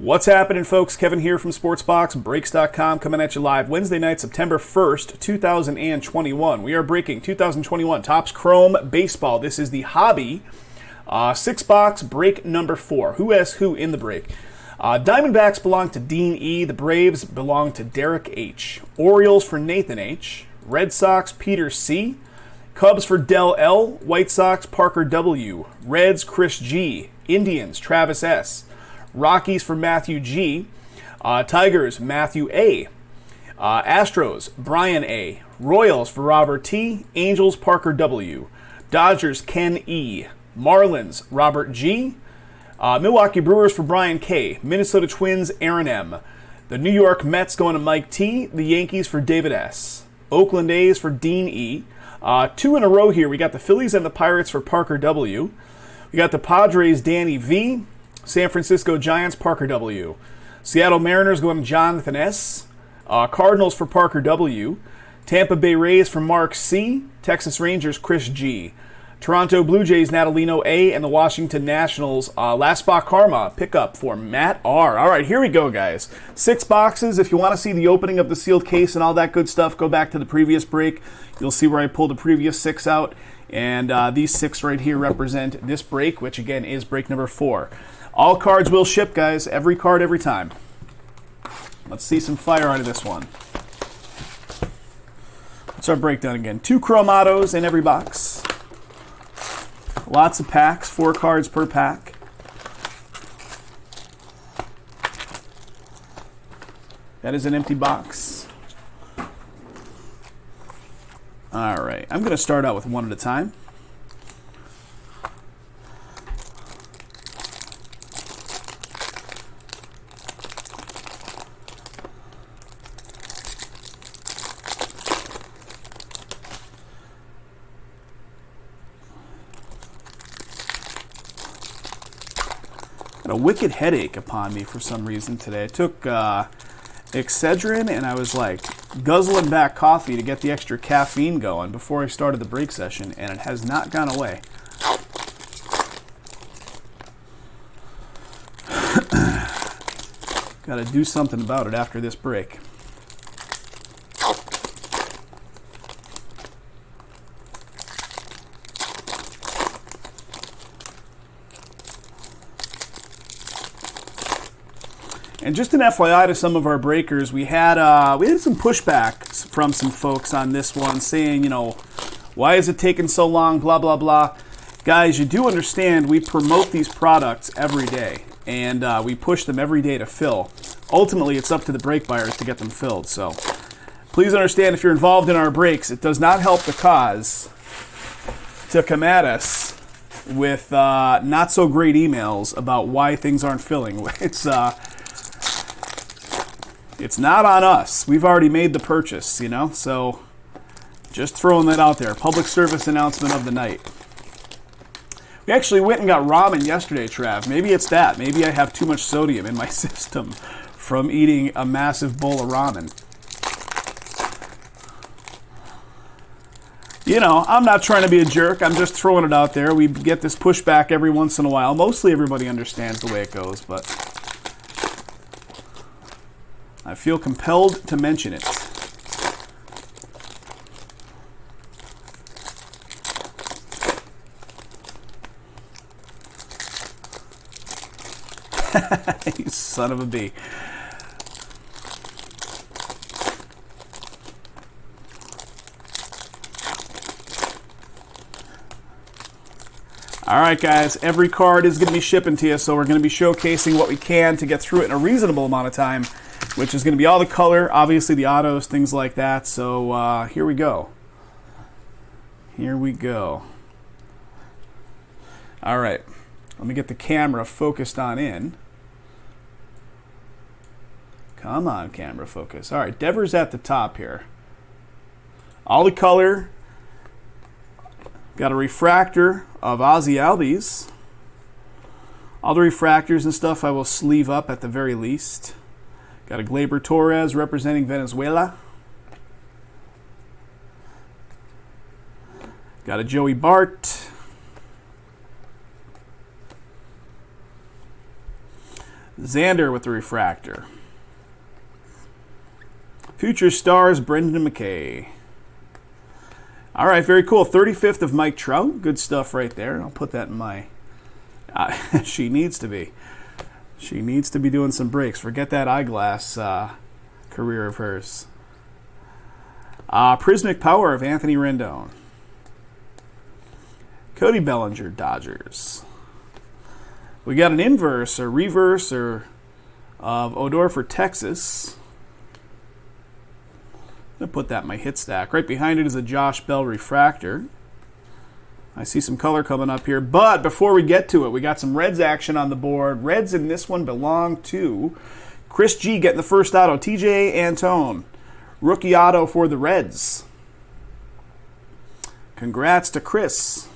What's happening, folks? Kevin here from SportsBoxBreaks.com, coming at you live Wednesday night, September 1st, 2021. We are breaking 2021 Topps Chrome Baseball. This is the hobby 6-box break number 4. Who has who in the break? Diamondbacks belong to Dean E. The Braves belong to Derek H. Orioles for Nathan H. Red Sox, Peter C. Cubs for Del L. White Sox, Parker W. Reds, Chris G. Indians, Travis S. Rockies for Matthew G. Tigers, Matthew A. Astros, Brian A. Royals for Robert T. Angels, Parker W. Dodgers, Ken E. Marlins, Robert G. Milwaukee Brewers for Brian K. Minnesota Twins, Aaron M. The New York Mets going to Mike T. The Yankees for David S. Oakland A's for Dean E. 2 in a row here. We got the Phillies and the Pirates for Parker W. We got the Padres, Danny V. San Francisco Giants, Parker W. Seattle Mariners going to Jonathan S. Cardinals for Parker W. Tampa Bay Rays for Mark C. Texas Rangers, Chris G. Toronto Blue Jays, Natalino A. And the Washington Nationals, Last Spot Karma, pickup for Matt R. All right, here we go, guys. 6 boxes. If you want to see the opening of the sealed case and all that good stuff, go back to the previous break. You'll see where I pulled the previous 6 out. And these 6 right here represent this break, which again is break number 4. All cards will ship, guys. Every card, every time. Let's see some fire out of this one. What's our breakdown again? 2 chrome autos in every box. Lots of packs, 4 cards per pack. That is an empty box. All right, I'm going to start out with one at a time. A wicked headache upon me for some reason today. I took Excedrin and I was like guzzling back coffee to get the extra caffeine going before I started the break session, and it has not gone away. Got to do something about it after this break. And just an FYI to some of our breakers, we had some pushback from some folks on this one saying, why is it taking so long, blah, blah, blah. Guys, you do understand we promote these products every day, and we push them every day to fill. Ultimately, it's up to the break buyers to get them filled. So please understand, if you're involved in our breaks, it does not help the cause to come at us with not so great emails about why things aren't filling. It's not on us. We've already made the purchase, so just throwing that out there. Public service announcement of the night. We actually went and got ramen yesterday, Trav. Maybe it's that. Maybe I have too much sodium in my system from eating a massive bowl of ramen. I'm not trying to be a jerk. I'm just throwing it out there. We get this pushback every once in a while. Mostly everybody understands the way it goes, but I feel compelled to mention it. You son of a bee. All right, guys, every card is going to be shipping to you, so we're going to be showcasing what we can to get through it in a reasonable amount of time, which is going to be all the color, obviously the autos, things like that. So here we go. Here we go. All right, let me get the camera focused on in. Come on, camera focus. All right, Devers at the top here. All the color. Got a refractor of Ozzy Albies. All the refractors and stuff I will sleeve up at the very least. Got a Gleyber Torres representing Venezuela. Got a Joey Bart. Xander with the refractor. Future Stars, Brendan McKay. All right, very cool. 35th of Mike Trout. Good stuff right there. I'll put that in my... she needs to be. She needs to be doing some breaks. Forget that eyeglass career of hers. Prismic Power of Anthony Rendon. Cody Bellinger, Dodgers. We got an inverse or reverse or of Odor for Texas. I'm going to put that in my hit stack. Right behind it is a Josh Bell refractor. I see some color coming up here. But before we get to it, we got some Reds action on the board. Reds in this one belong to Chris G getting the first auto. TJ Antone, rookie auto for the Reds. Congrats to Chris.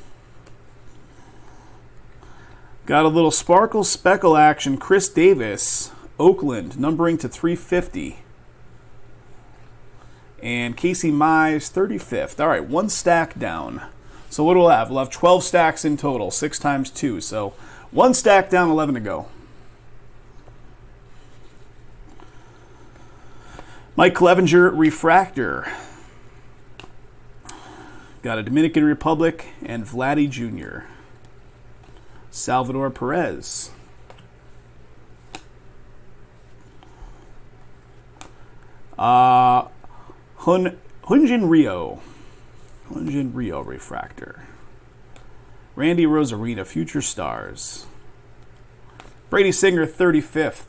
Got a little sparkle speckle action. Chris Davis, Oakland, numbering to 350. And Casey Mize, 35th. All right, one stack down. So what do we'll have? We'll have 12 stacks in total, 6 times 2. So one stack down, 11 to go. Mike Clevenger, refractor. Got a Dominican Republic and Vladdy Jr. Salvador Perez. Hyunjin Ryu. Hyunjin Ryu refractor. Randy Rosarina, Future Stars. Brady Singer, 35th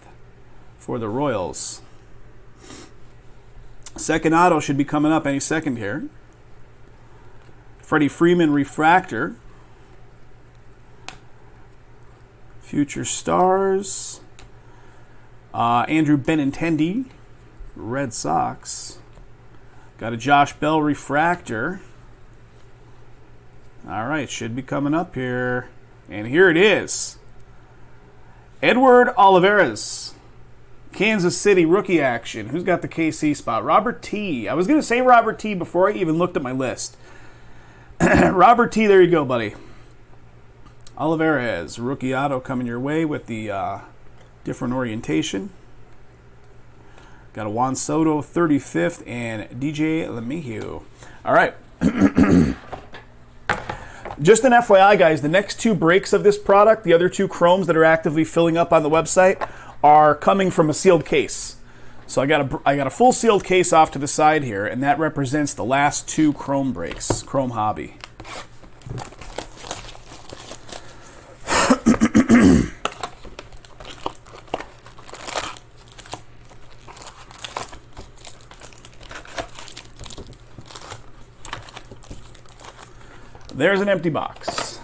for the Royals. Second auto should be coming up any second here. Freddie Freeman, refractor. Future Stars. Andrew Benintendi, Red Sox. Got a Josh Bell refractor. All right, should be coming up here. And here it is. Edward Olivares, Kansas City rookie action. Who's got the KC spot? Robert T. I was going to say Robert T. before I even looked at my list. Robert T., there you go, buddy. Olivares, rookie auto coming your way with the different orientation. Got a Juan Soto, 35th, and DJ LeMahieu. All right. Just an FYI, guys, the next 2 breaks of this product, the other 2 chromes that are actively filling up on the website, are coming from a sealed case. So I got a full sealed case off to the side here, and that represents the last 2 chrome breaks, Chrome Hobby. There's an empty box.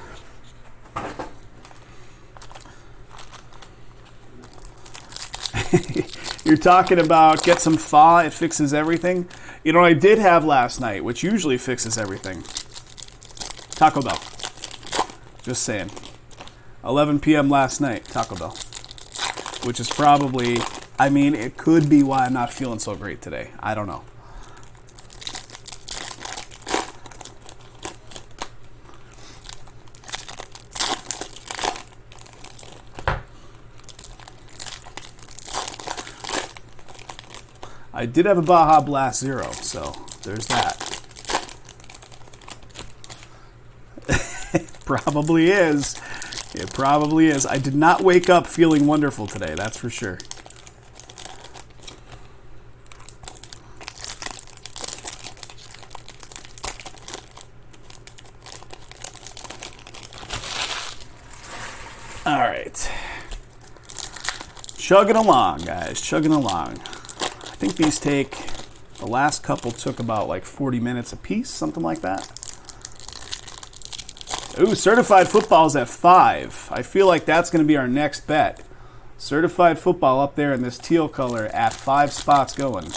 You're talking about get some thaw, it fixes everything. You know what I did have last night, which usually fixes everything? Taco Bell. Just saying. 11 p.m. last night, Taco Bell. Which is probably, I mean, it could be why I'm not feeling so great today. I don't know. I did have a Baja Blast Zero, so there's that. Probably is. It probably is. I did not wake up feeling wonderful today, that's for sure. All right. Chugging along, guys. Chugging along. I think these take, the last couple took about like 40 minutes a piece, something like that. Ooh, Certified Football's at 5. I feel like that's going to be our next bet. Certified Football up there in this teal color at 5 spots going.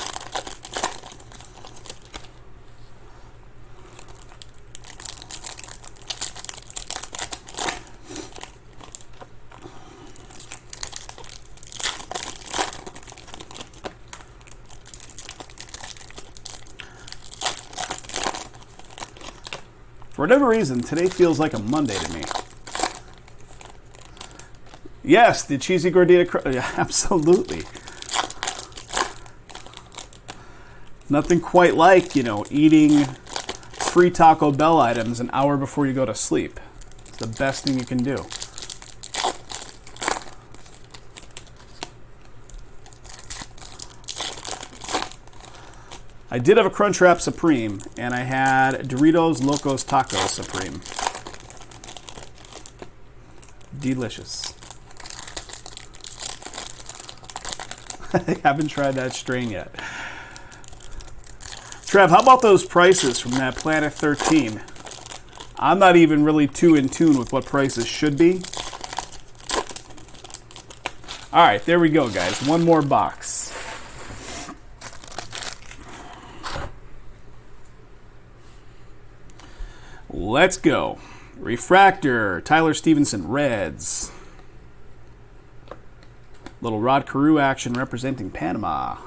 For whatever reason, today feels like a Monday to me. Yes, the cheesy gordita. Yeah, absolutely. Nothing quite like, eating free Taco Bell items an hour before you go to sleep. It's the best thing you can do. I did have a Crunchwrap Supreme, and I had Doritos Locos Taco Supreme. Delicious. I haven't tried that strain yet. Trev, how about those prices from that Planet 13? I'm not even really too in tune with what prices should be. All right, there we go, guys. One more box. Let's go. Refractor, Tyler Stevenson, Reds. Little Rod Carew action representing Panama.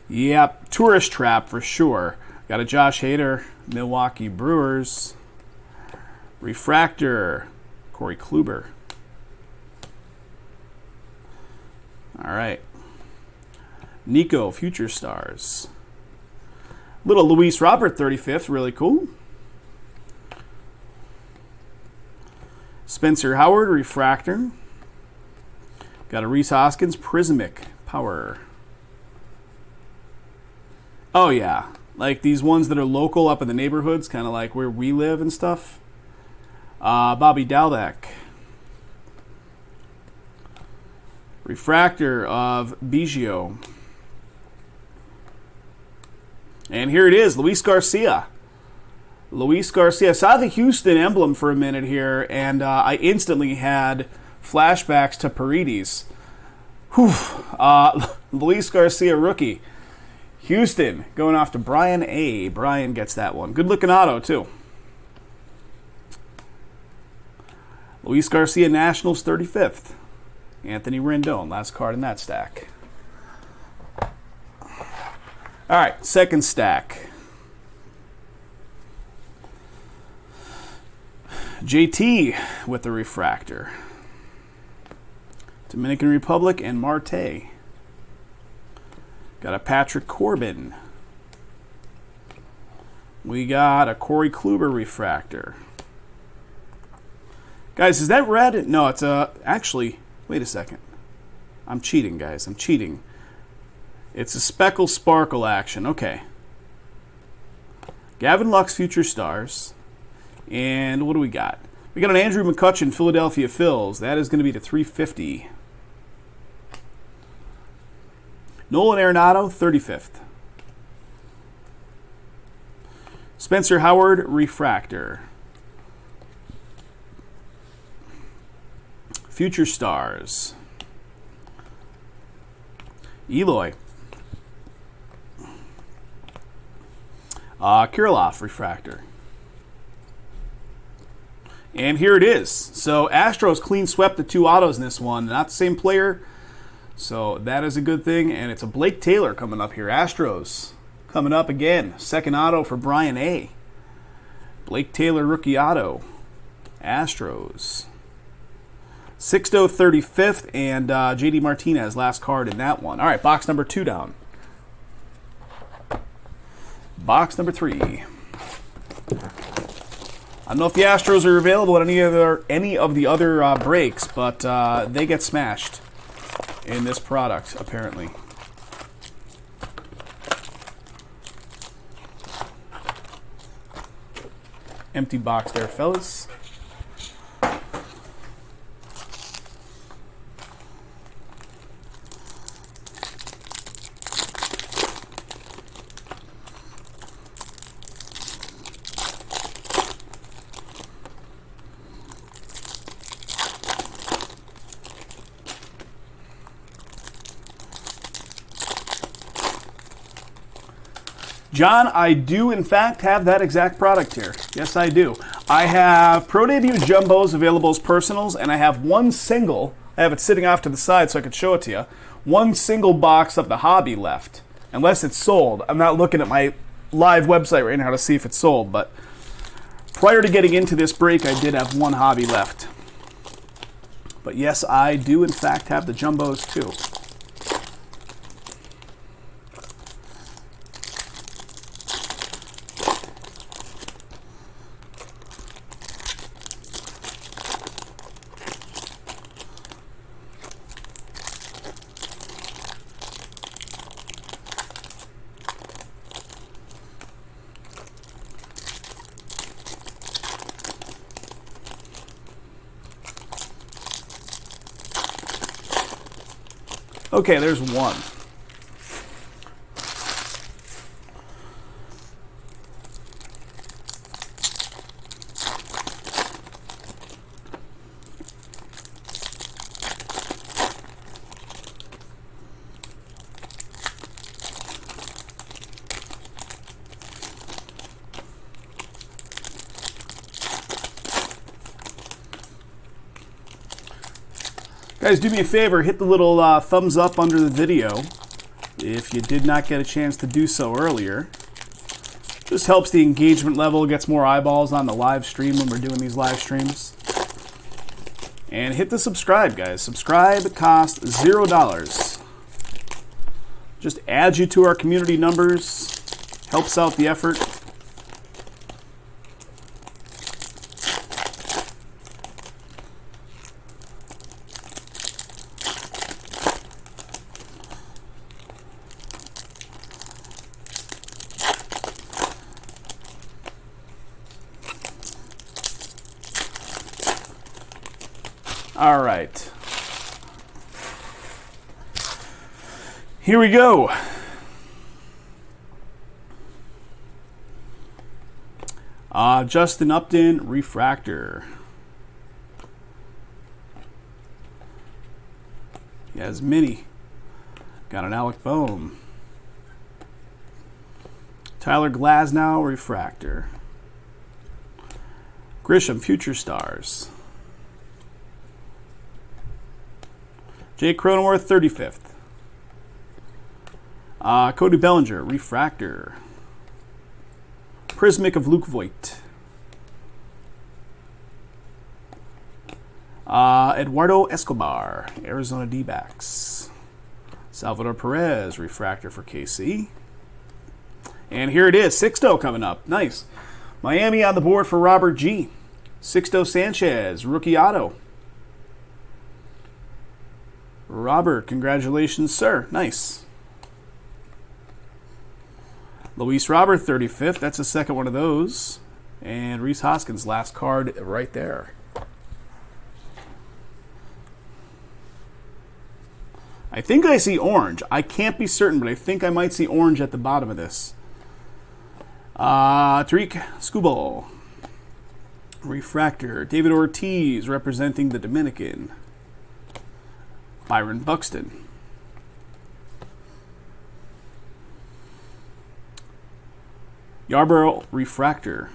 Yep, tourist trap for sure. Got a Josh Hader, Milwaukee Brewers. Refractor, Corey Kluber. All right. Nico, Future Stars. Little Luis Robert, 35th, really cool. Spencer Howard, Refractor. Got a Rhys Hoskins, Prismic Power. Oh, yeah. Like these ones that are local up in the neighborhoods, kind of like where we live and stuff. Bobby Dalbec. Refractor of Biggio. And here it is, Luis Garcia. Luis Garcia. I saw the Houston emblem for a minute here, and I instantly had flashbacks to Paredes. Luis Garcia, rookie. Houston, going off to Brian A. Brian gets that one. Good-looking auto, too. Luis Garcia, Nationals, 35th. Anthony Rendon, last card in that stack. All right, second stack. JT with the refractor. Dominican Republic and Marte. Got a Patrick Corbin. We got a Corey Kluber refractor. Guys, is that red? No, it's actually, wait a second. I'm cheating, guys. I'm cheating. It's a Speckle Sparkle action. Okay. Gavin Lux, Future Stars. And what do we got? We got an Andrew McCutchen, Philadelphia Phils. That is going to be to 350. Nolan Arenado, 35th. Spencer Howard, refractor. Future Stars. Eloy. Kirilloff, refractor. And here it is. So Astros clean swept the two autos in this one. Not the same player. So that is a good thing. And it's a Blake Taylor coming up here. Astros coming up again. Second auto for Brian A. Blake Taylor rookie auto. Astros. Sixto 35th and JD Martinez last card in that one. All right, box number 2 down. Box number 3. I don't know if the Astros are available at any of the other breaks, but they get smashed in this product, apparently. Empty box there, fellas. John, I do in fact have that exact product here. Yes, I do. I have Pro Debut Jumbos available as personals, and I have one single, I have it sitting off to the side so I could show it to you, one single box of the hobby left, unless it's sold. I'm not looking at my live website right now to see if it's sold, but prior to getting into this break, I did have one hobby left. But yes, I do in fact have the jumbos too. Okay, there's one. Guys, do me a favor, hit the little thumbs up under the video if you did not get a chance to do so earlier. Just helps the engagement level, gets more eyeballs on the live stream when we're doing these live streams. And hit the subscribe, guys. Subscribe costs $0. Just adds you to our community numbers, helps out the effort. All right. Here we go. Justin Upton, refractor. He has mini. Got an Alec Bohm. Tyler Glasnow, refractor. Grisham, future stars. Jake Cronenworth, 35th. Cody Bellinger, refractor. Prismic of Luke Voigt. Eduardo Escobar, Arizona D-backs. Salvador Perez, refractor for KC. And here it is, Sixto coming up. Nice. Miami on the board for Robert G. Sixto Sanchez, rookie auto. Robert, congratulations, sir. Nice. Luis Robert, 35th. That's the second one of those. And Rhys Hoskins, last card right there. I think I see orange. I can't be certain, but I think I might see orange at the bottom of this. Tariq Skubal. Refractor. David Ortiz, representing the Dominican. Byron Buxton. Yarborough, refractor.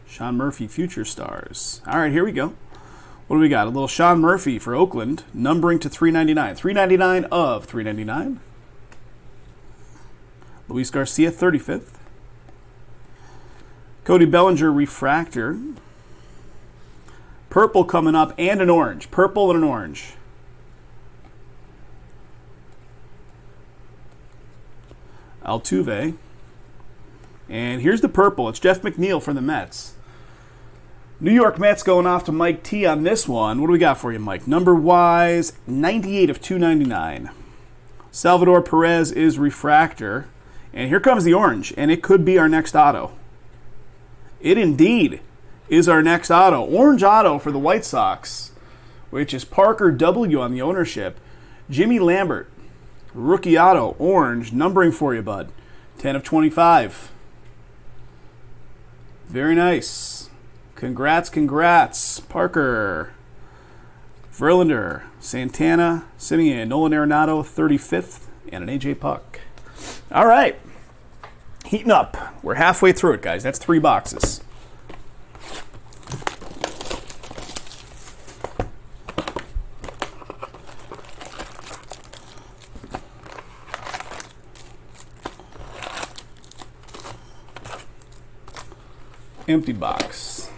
Sean Murphy, future stars. All right, here we go. What do we got? A little Sean Murphy for Oakland, numbering to 399. 399 of 399. Luis Garcia, 35th. Cody Bellinger, refractor. Purple coming up, and an orange. Purple and an orange. Altuve. And here's the purple. It's Jeff McNeil for the Mets. New York Mets going off to Mike T on this one. What do we got for you, Mike? Number-wise, 98 of 299. Salvador Perez is refractor. And here comes the orange, and it could be our next auto. It indeed is our next auto. Orange auto for the White Sox, which is Parker W on the ownership. Jimmy Lambert, rookie auto, orange, numbering for you, bud. 10 of 25. Very nice. Congrats, congrats. Parker, Verlander, Santana, Simeon, Nolan Arenado, 35th, and an AJ Puck. All right. Heating up. We're halfway through it, guys. That's 3 boxes. Empty box.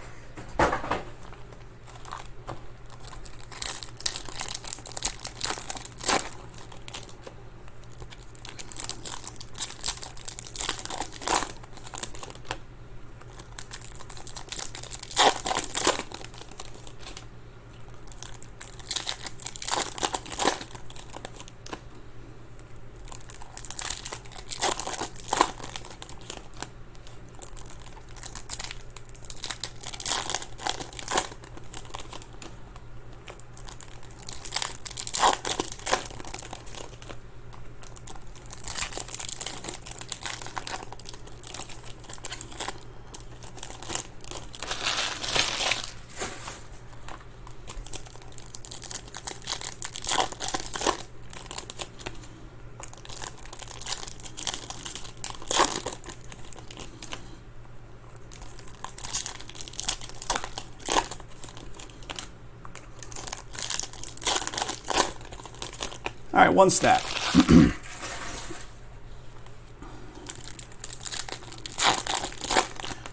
All right, one stack.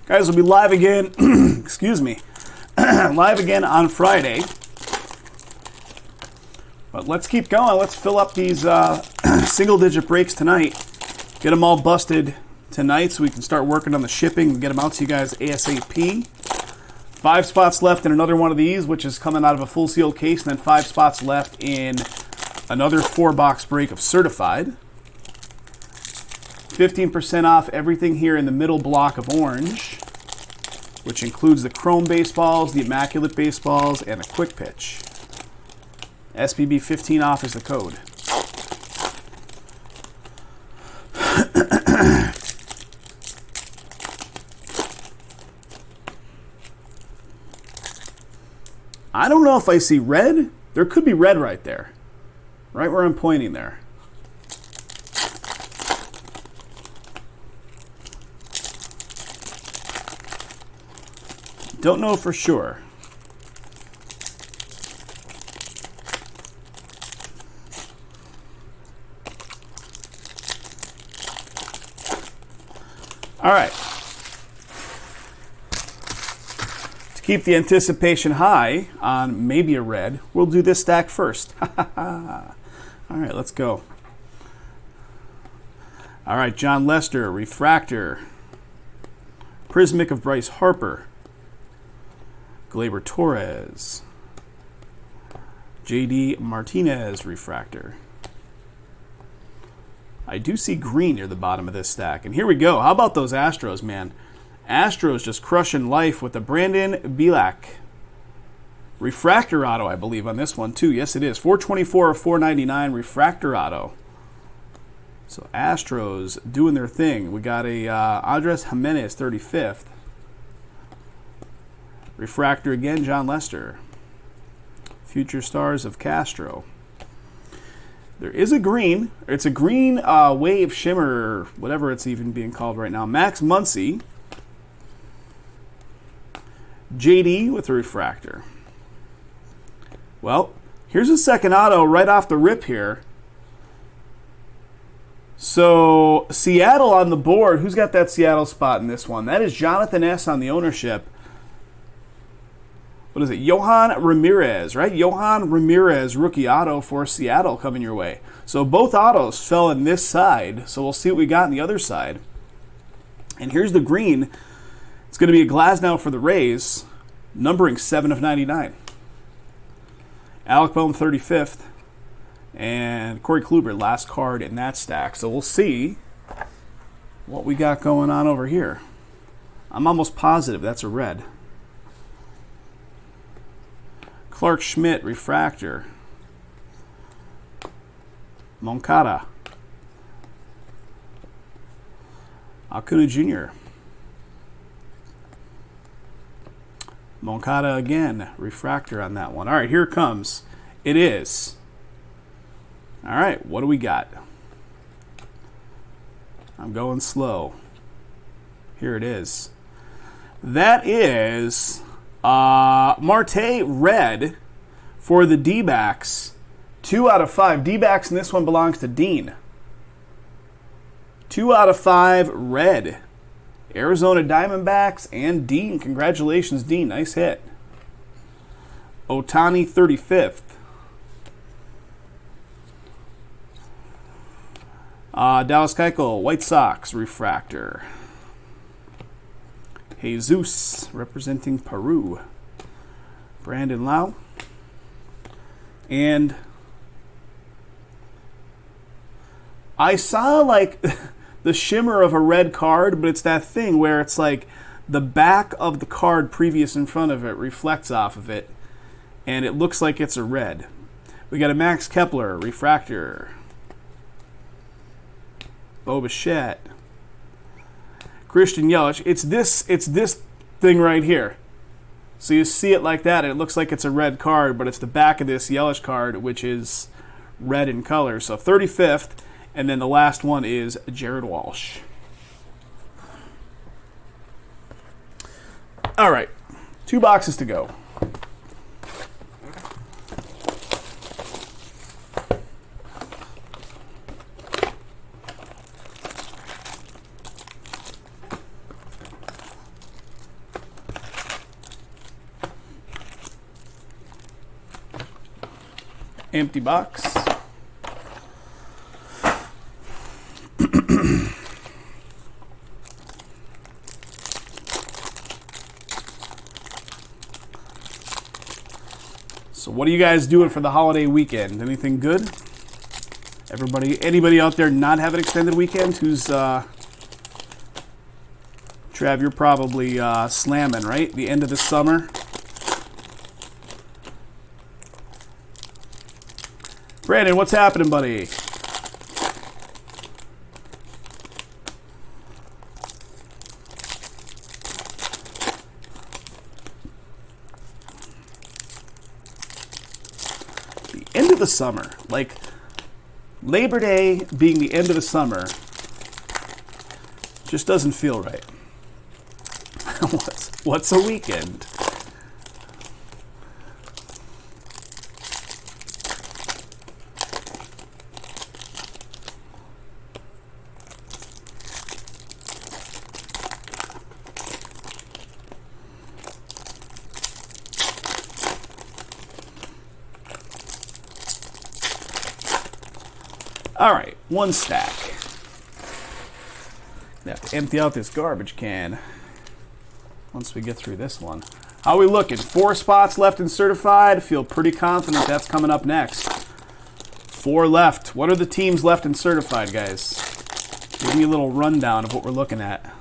Guys, we'll be live again, excuse me, live again on Friday. But let's keep going. Let's fill up these single-digit breaks tonight. Get them all busted tonight so we can start working on the shipping and get them out to you guys ASAP. 5 spots left in another one of these, which is coming out of a full sealed case, and then 5 spots left in another 4-box break of Certified. 15% off everything here in the middle block of orange, which includes the Chrome baseballs, the Immaculate baseballs, and the Quick Pitch. SBB 15 off is the code. I don't know if I see red. There could be red right there. Right where I'm pointing there. Don't know for sure. All right. To keep the anticipation high on maybe a red, we'll do this stack first. All right, let's go. All right, John Lester, Refractor. Prismic of Bryce Harper. Gleyber Torres. JD Martinez, Refractor. I do see green near the bottom of this stack. And here we go. How about those Astros, man? Astros just crushing life with the Brandon Bielak. Refractor auto, I believe, on this one, too. Yes, it is. 424 of 499 Refractor auto. So Astros doing their thing. We got a Andres Jimenez, 35th. Refractor again, John Lester. Future Stars of Castro. There is a green. It's a green wave shimmer, whatever it's even being called right now. Max Muncy. JD with a refractor. Well, here's a second auto right off the rip here. So, Seattle on the board. Who's got that Seattle spot in this one? That is Jonathan S. on the ownership. What is it? Johan Ramirez, right? Johan Ramirez, rookie auto for Seattle coming your way. So both autos fell in this side. So we'll see what we got on the other side. And here's the green. It's going to be a Glasnow for the Rays, numbering 7 of 99. Alec Boehm, 35th. And Corey Kluber, last card in that stack. So we'll see what we got going on over here. I'm almost positive that's a red. Clark Schmidt, refractor. Moncada. Acuna Jr. Moncada again, refractor on that one. All right, here it comes. It is. All right, what do we got? I'm going slow. Here it is. That is Marte red for the D-backs. 2 out of 5. D-backs, and this one belongs to Dean. 2 out of 5 red. Arizona Diamondbacks and Dean. Congratulations, Dean. Nice hit. Otani, 35th. Dallas Keuchel, White Sox, refractor. Jesus, representing Peru. Brandon Lau. And I saw like the shimmer of a red card, but it's that thing where it's like the back of the card previous in front of it reflects off of it, and it looks like it's a red. We got a Max Kepler, refractor. Bo Bichette. Christian Yelich. It's this thing right here. So you see it like that, and it looks like it's a red card, but it's the back of this Yelich card, which is red in color. So 35th, and then the last one is Jared Walsh. All right, 2 boxes to go. Empty box. So what are you guys doing for the holiday weekend? Anything good? Anybody out there not have an extended weekend who's, Trav, you're probably slamming, right? The end of the summer. Brandon, what's happening, buddy? The end of the summer, like Labor Day being the end of the summer, just doesn't feel right. What's a weekend? All right, one stack. I have to empty out this garbage can once we get through this one. How are we looking? 4 spots left in certified. Feel pretty confident that's coming up next. 4 left. What are the teams left in certified, guys? Give me a little rundown of what we're looking at.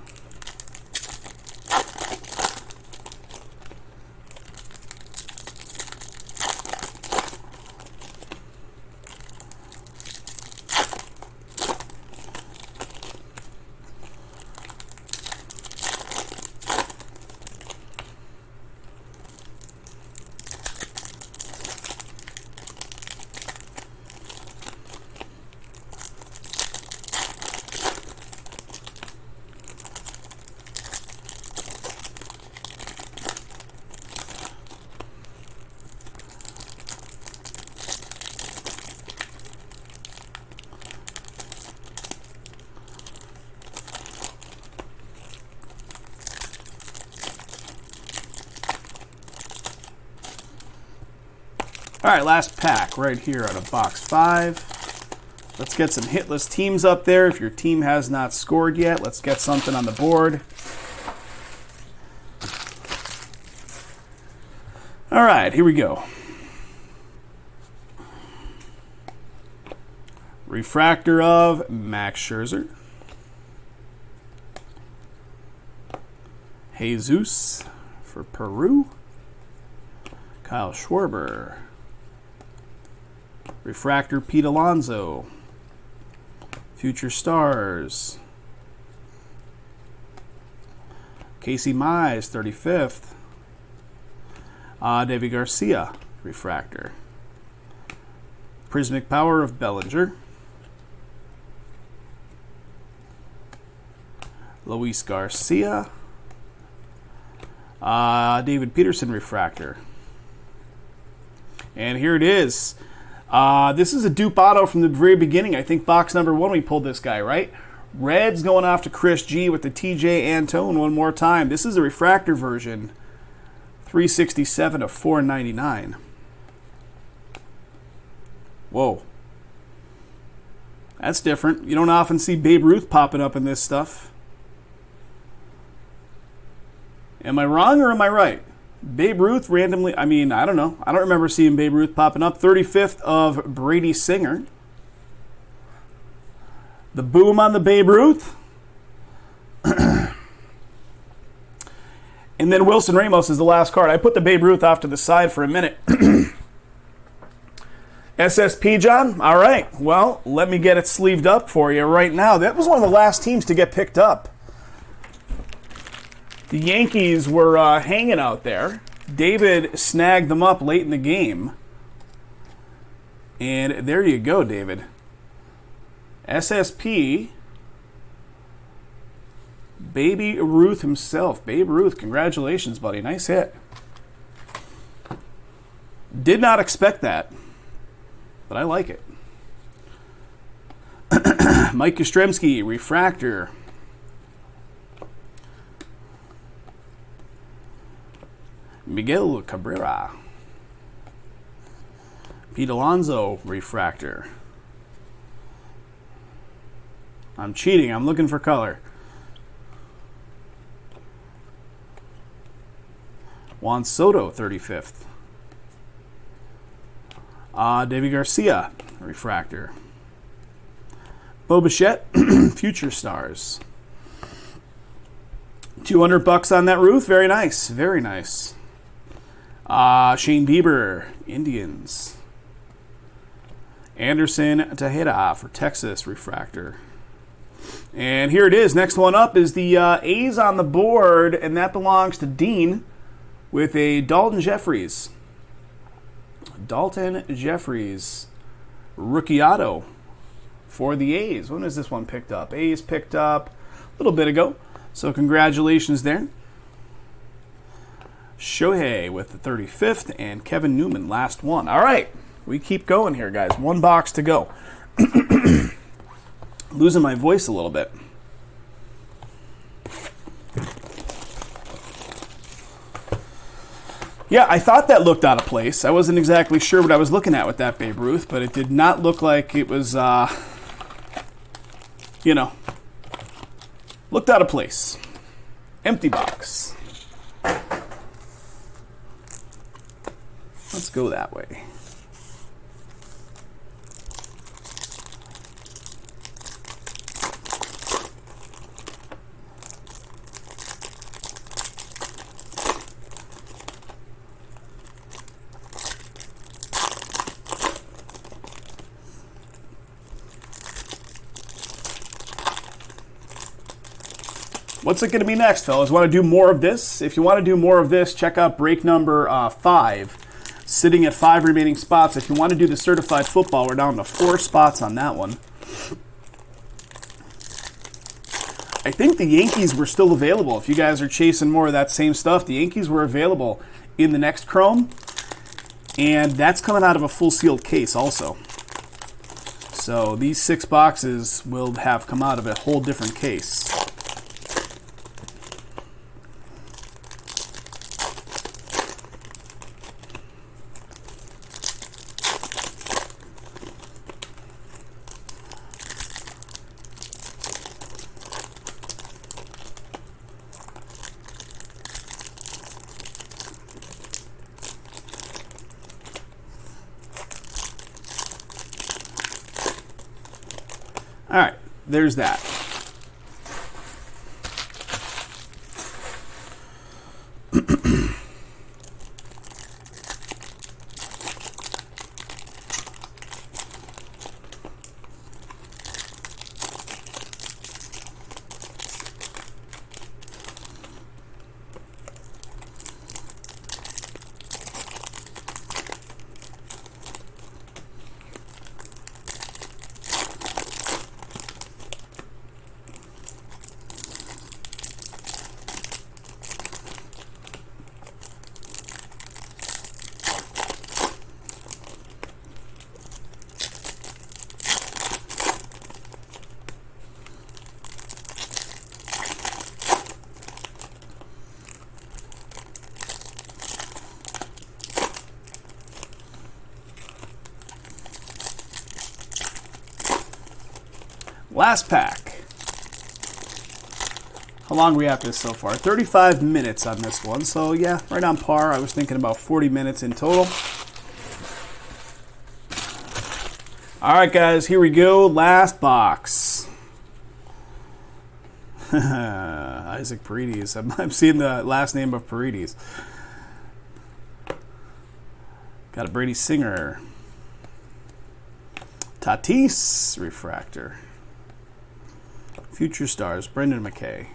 All right, last pack right here out of box 5. Let's get some hitless teams up there. If your team has not scored yet, let's get something on the board. All right, here we go. Refractor of Max Scherzer. Jesus for Peru. Kyle Schwarber. Refractor Pete Alonso. Future Stars. Casey Mize, 35th. David Garcia, refractor. Prismatic Power of Bellinger. Luis Garcia. David Peterson, refractor. And here it is. This is a dupe auto from the very beginning. I think box number 1 we pulled this guy, right? Reds going off to Chris G with the TJ Antone one more time. This is a refractor version. 367 of 499. Whoa. That's different. You don't often see Babe Ruth popping up in this stuff. Am I wrong or am I right? Babe Ruth randomly, I don't know. I don't remember seeing Babe Ruth popping up. 35th of Brady Singer. The boom on the Babe Ruth. And then Wilson Ramos is the last card. I put the Babe Ruth off to the side for a minute. SSP, John? All right. Well, let me get it sleeved up for you right now. That was one of the last teams to get picked up. The Yankees were hanging out there. David snagged them up late in the game. And there you go, David. SSP. Baby Ruth himself. Babe Ruth, congratulations, buddy. Nice hit. Did not expect that, but I like it. Mike Yastrzemski, refractor. Miguel Cabrera. Pete Alonso refractor. I'm cheating. I'm looking for color. Juan Soto, 35th. David Garcia, refractor. Bo Bichette, Future Stars. $200 on that Ruth. Very nice. Very nice. Shane Bieber, Indians. Anderson Tejeda for Texas, refractor. And here it is. Next one up is the A's on the board, and that belongs to Dean with a Dalton Jeffries. Dalton Jeffries, rookie auto for the A's. When is this one picked up? A's picked up a little bit ago, so congratulations there. Shohei with the 35th, and Kevin Newman, last one. All right, we keep going here, guys. One box to go. Losing my voice a little bit. Yeah, I thought that looked out of place. I wasn't exactly sure what I was looking at with that Babe Ruth, but it did not look like it was, looked out of place. Empty box. Let's go that way. What's it going to be next, fellas? Want to do more of this? If you want to do more of this, check out break number 5. Sitting at 5 remaining spots. If you want to do the certified football, we're down to 4 spots on that one. I think the Yankees were still available. If you guys are chasing more of that same stuff, the Yankees were available in the next Chrome. And that's coming out of a full sealed case also. So these 6 boxes will have come out of a whole different case. All right, there's that. Last pack. How long are we at this so far? 35 minutes on this one. So yeah, right on par. I was thinking about 40 minutes in total. All right, guys, here we go. Last box. Isaac Paredes. I'm seeing the last name of Paredes. Got a Brady Singer. Tatis refractor. Future Stars, Brendan McKay.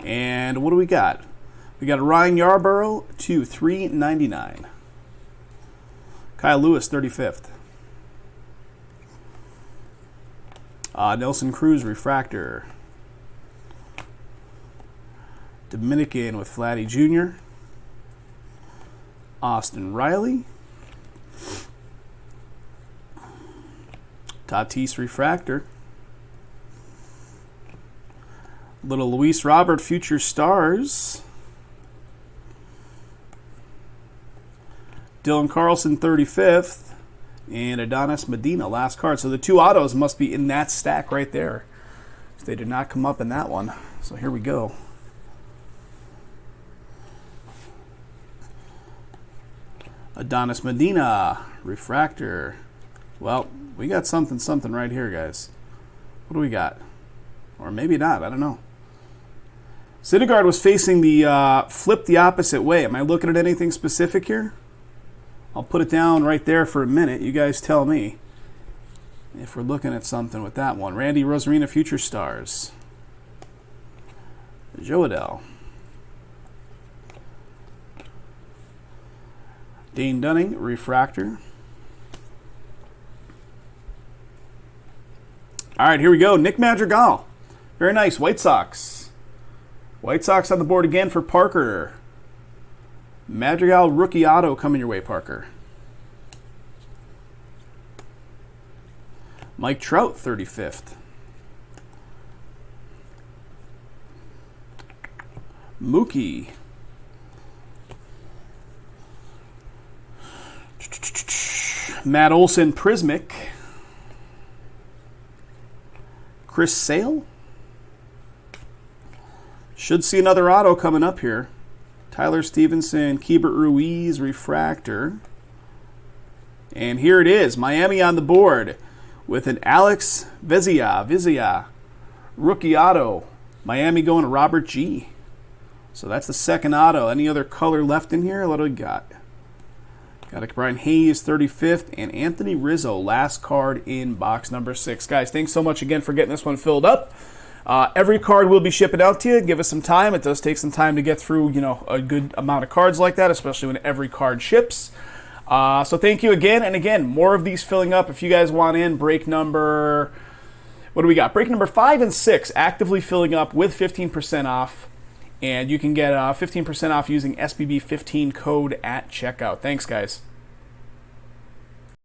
And what do we got? We got a Ryan Yarborough to 399. Kyle Lewis, 35th. Nelson Cruz refractor. Dominican with Vladdy Jr. Austin Riley. Tatis refractor. Little Luis Robert Future Stars. Dylan Carlson, 35th. And Adonis Medina, last card. So the 2 autos must be in that stack right there. They did not come up in that one. So here we go. Adonis Medina, refractor. Well, we got something right here, guys. What do we got? Or maybe not, I don't know. Syndergaard was facing the flip the opposite way. Am I looking at anything specific here? I'll put it down right there for a minute. You guys tell me if we're looking at something with that one. Randy Rosarina, Future Stars. Joe Adell. Dane Dunning, refractor. All right, here we go. Nick Madrigal. Very nice. White Sox. White Sox on the board again for Parker. Madrigal rookie auto coming your way, Parker. Mike Trout, 35th. Mookie. Matt Olson, Prismic. Chris Sale. Should see another auto coming up here. Tyler Stevenson, Keibert Ruiz, refractor. And here it is, Miami on the board with an Alex Vizia, rookie auto. Miami going to Robert G. So that's the second auto. Any other color left in here? What do we got? Got a Brian Hayes, 35th, and Anthony Rizzo, last card in box number 6. Guys, thanks so much again for getting this one filled up. Every card will be shipping out to you. Give us some time. It does take some time to get through, a good amount of cards like that, especially when every card ships. So thank you again. And again, more of these filling up. If you guys want in, break number, what do we got? Break number 5 and 6 actively filling up with 15% off. And you can get 15% off using SBB15 code at checkout. Thanks, guys.